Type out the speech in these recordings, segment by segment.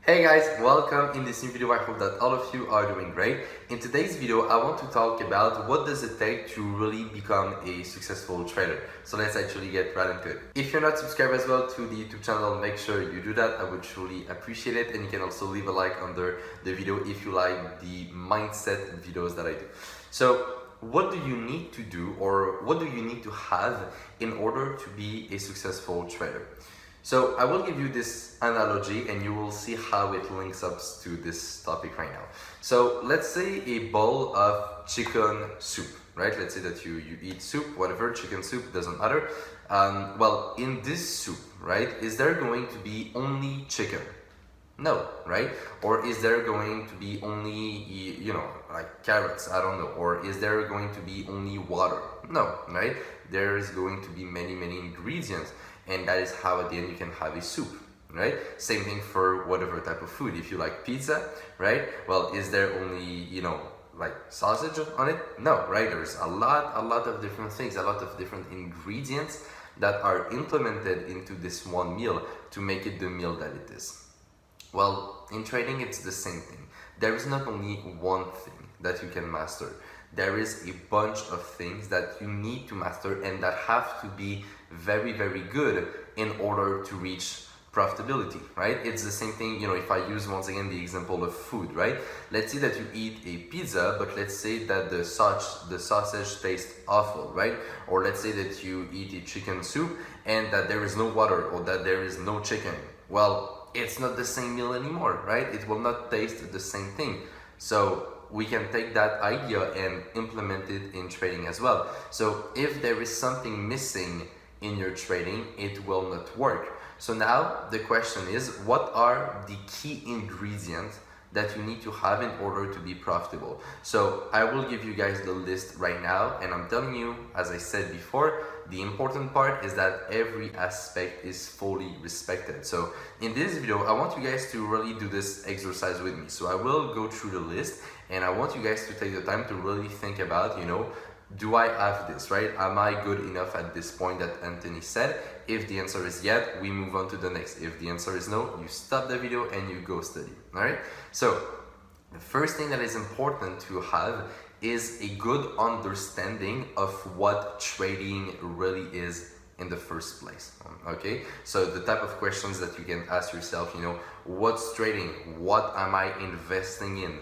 Hey guys, welcome in this new video. I hope that all of you are doing great. In today's video, I want to talk about what does it take to really become a successful trader. So let's actually get right into it. If you're not subscribed as well to the YouTube channel, make sure you do that. I would truly appreciate it. And you can also leave a like under the video if you like the mindset videos that I do. So what do you need to do, or what do you need to have in order to be a successful trader? So I will give you this analogy and you will see how it links up to this topic right now. So let's say a bowl of chicken soup, right? Let's say that you eat soup, whatever, chicken soup, doesn't matter. Well, in this soup, right, is there going to be only chicken? No, right? Or is there going to be only, like carrots? I don't know. Or is there going to be only water? No, right? There is going to be many ingredients. And that is how at the end you can have a soup, right? Same thing for whatever type of food. If you like pizza, right? Well, is there only, like sausage on it? No, right? There's a lot of different things, a lot of different ingredients that are implemented into this one meal to make it the meal that it is. Well, in trading, it's the same thing. There is not only one thing that you can master. There is a bunch of things that you need to master and that have to be very good in order to reach profitability, right? It's the same thing, if I use once again the example of food, right? Let's say that you eat a pizza, but let's say that the sausage tastes awful, right? Or let's say that you eat a chicken soup and that there is no water or that there is no chicken. Well, it's not the same meal anymore, right? It will not taste the same thing. So we can take that idea and implement it in trading as well. So if there is something missing in your trading, it will not work. So now the question is, what are the key ingredients that you need to have in order to be profitable? So I will give you guys the list right now, and I'm telling you, as I said before, the important part is that every aspect is fully respected. So in this video, I want you guys to really do this exercise with me. So I will go through the list and I want you guys to take the time to really think about, do I have this, right? Am I good enough at this point that Anthony said? If the answer is yes, we move on to the next. If the answer is no, you stop the video and you go study, all right? So the first thing that is important to have is a good understanding of what trading really is in the first place, okay? So the type of questions that you can ask yourself, what's trading? What am I investing in?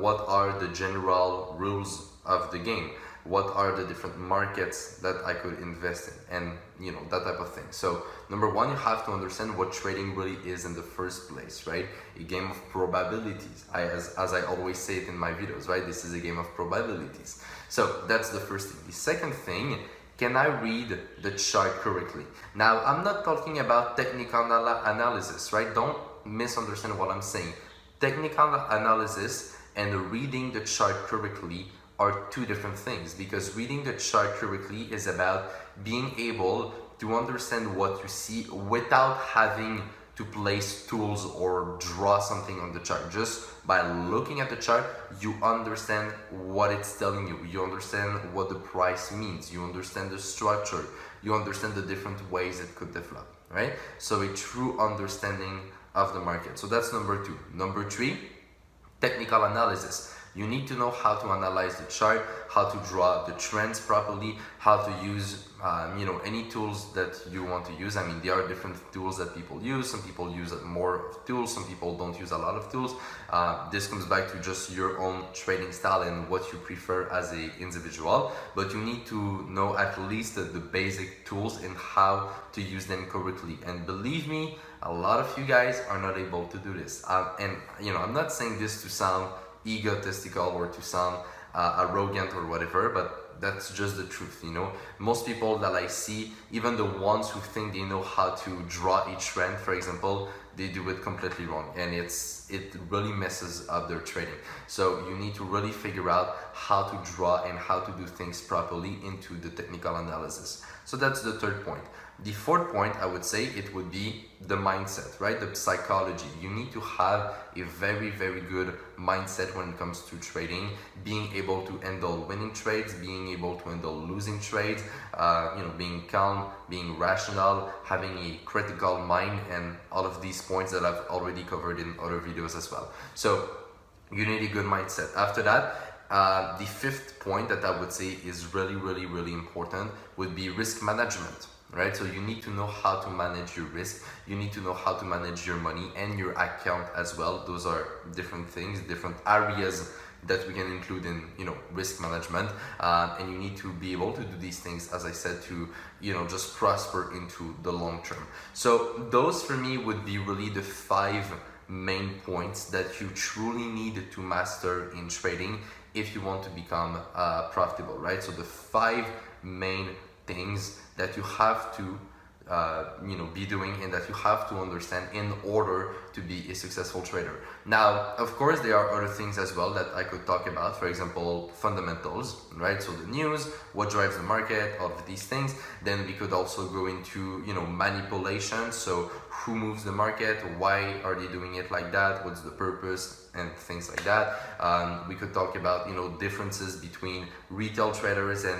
What are the general rules of the game? What are the different markets that I could invest in, and that type of thing. So number one, you have to understand what trading really is in the first place, right? A game of probabilities. As I always say it in my videos, right? This is a game of probabilities. So that's the first thing. The second thing, can I read the chart correctly? Now, I'm not talking about technical analysis, right? Don't misunderstand what I'm saying. Technical analysis and reading the chart correctly are two different things, because reading the chart correctly is about being able to understand what you see without having to place tools or draw something on the chart. Just by looking at the chart, you understand what it's telling you. You understand what the price means. You understand the structure. You understand the different ways it could develop, right? So a true understanding of the market. So that's number two. Number three, technical analysis. You need to know how to analyze the chart, how to draw the trends properly, how to use any tools that you want to use. I mean, there are different tools that people use. Some people use more tools, some people don't use a lot of tools. This comes back to just your own trading style and what you prefer as an individual. But you need to know at least the basic tools and how to use them correctly. And believe me, a lot of you guys are not able to do this. And I'm not saying this to sound egotistical or to sound arrogant or whatever, but that's just the truth. Most people that I see, even the ones who think they know how to draw a trend, for example, they do it completely wrong, and it really messes up their trading. So you need to really figure out how to draw and how to do things properly into the technical analysis. So that's the third point. The fourth point, I would say, it would be the mindset, right? The psychology. You need to have a very, very good mindset when it comes to trading, being able to handle winning trades, being able to handle losing trades, being calm, being rational, having a critical mind, and all of these points that I've already covered in other videos as well. So you need a good mindset. After that, the fifth point that I would say is really, really, really important would be risk management. Right, so you need to know how to manage your risk. You need to know how to manage your money and your account as well. Those are different things, different areas that we can include in risk management, and you need to be able to do these things, as I said, to just prosper into the long term. So those for me would be really the 5 main points that you truly need to master in trading if you want to become profitable, right? So the 5 main things that you have to be doing and that you have to understand in order to be a successful trader. Now, of course, there are other things as well that I could talk about. For example, fundamentals, right? So the news, what drives the market, all of these things. Then we could also go into manipulation. So who moves the market, why are they doing it like that, what's the purpose, and things like that. We could talk about differences between retail traders and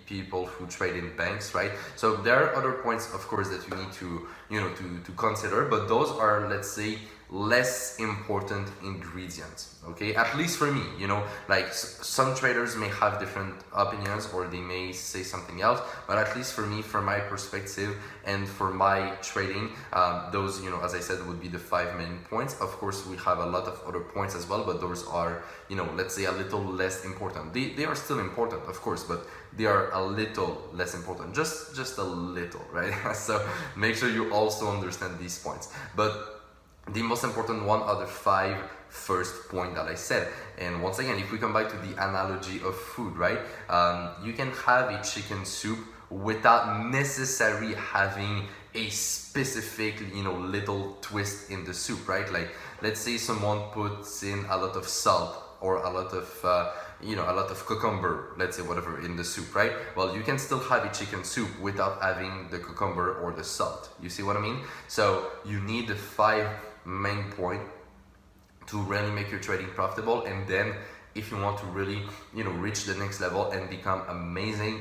people who trade in banks, right? So there are other points, of course, that you need to consider, but those are, let's say, less important ingredients, okay? At least for me, like some traders may have different opinions or they may say something else, but at least for me, from my perspective and for my trading, those, as I said, would be the 5 main points. Of course, we have a lot of other points as well, but those are, let's say a little less important. They are still important, of course, but they are a little less important, just a little, right? So make sure you also understand these points. But the most important one are the 5 first point that I said. And once again, if we come back to the analogy of food, right? You can have a chicken soup without necessarily having a specific, little twist in the soup, right? Like, let's say someone puts in a lot of salt or a lot of, a lot of cucumber, let's say whatever, in the soup, right? Well, you can still have a chicken soup without having the cucumber or the salt. You see what I mean? So you need the 5 main point to really make your trading profitable, and then if you want to really reach the next level and become amazing,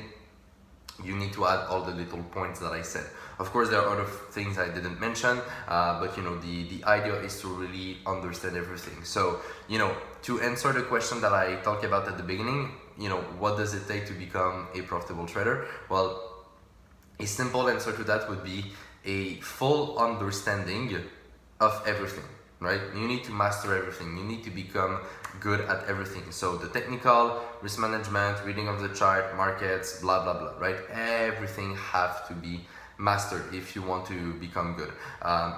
you need to add all the little points that I said. Of course, there are other things I didn't mention, but the idea is to really understand everything. So to answer the question that I talked about at the beginning, what does it take to become a profitable trader? Well, a simple answer to that would be a full understanding of everything, right? You need to master everything. You need to become good at everything. So the technical, risk management, reading of the chart, markets, blah, blah, blah, right? Everything have to be mastered if you want to become good.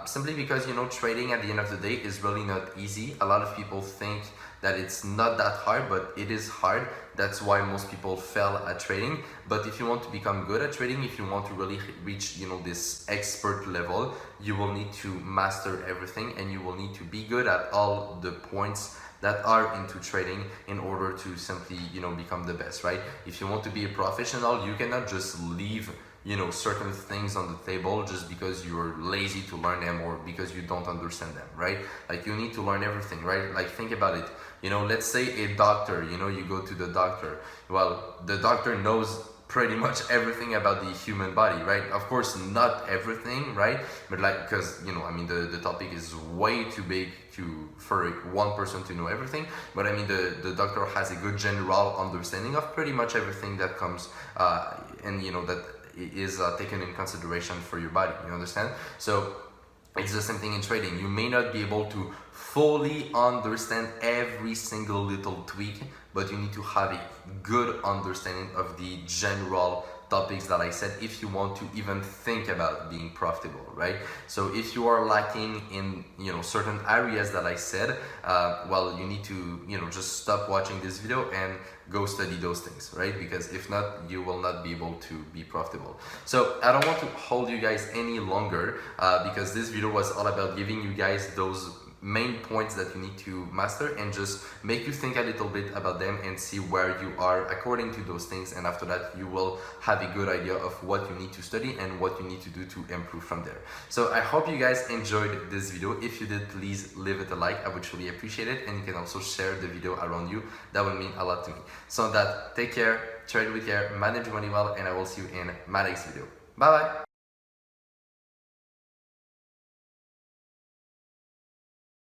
Simply because, trading at the end of the day is really not easy. A lot of people think that it's not that hard, but it is hard. That's why most people fail at trading. But if you want to become good at trading, if you want to really reach, this expert level, you will need to master everything, and you will need to be good at all the points that are into trading in order to simply, become the best, right? If you want to be a professional, you cannot just leave certain things on the table just because you're lazy to learn them or because you don't understand them, right? Like, you need to learn everything, right? Like, think about it. Let's say a doctor, you go to the doctor. Well, the doctor knows pretty much everything about the human body, right? Of course, not everything, right? But like, because, the topic is way too big for one person to know everything. But the doctor has a good general understanding of pretty much everything that comes, and that is taken in consideration for your body, you understand? So it's the same thing in trading. You may not be able to fully understand every single little tweak, but you need to have a good understanding of the general topics that I said if you want to even think about being profitable, right? So if you are lacking in certain areas that I said, well, you need to just stop watching this video and go study those things, right? Because if not, you will not be able to be profitable. So I don't want to hold you guys any longer, because this video was all about giving you guys those main points that you need to master and just make you think a little bit about them and see where you are according to those things, and after that you will have a good idea of what you need to study and what you need to do to improve from there. So I hope you guys enjoyed this video. If you did, please leave it a like, I would truly appreciate it, and you can also share the video around you. That would mean a lot to me. So on that, take care, trade with care, manage money well, and I will see you in my next video. Bye bye.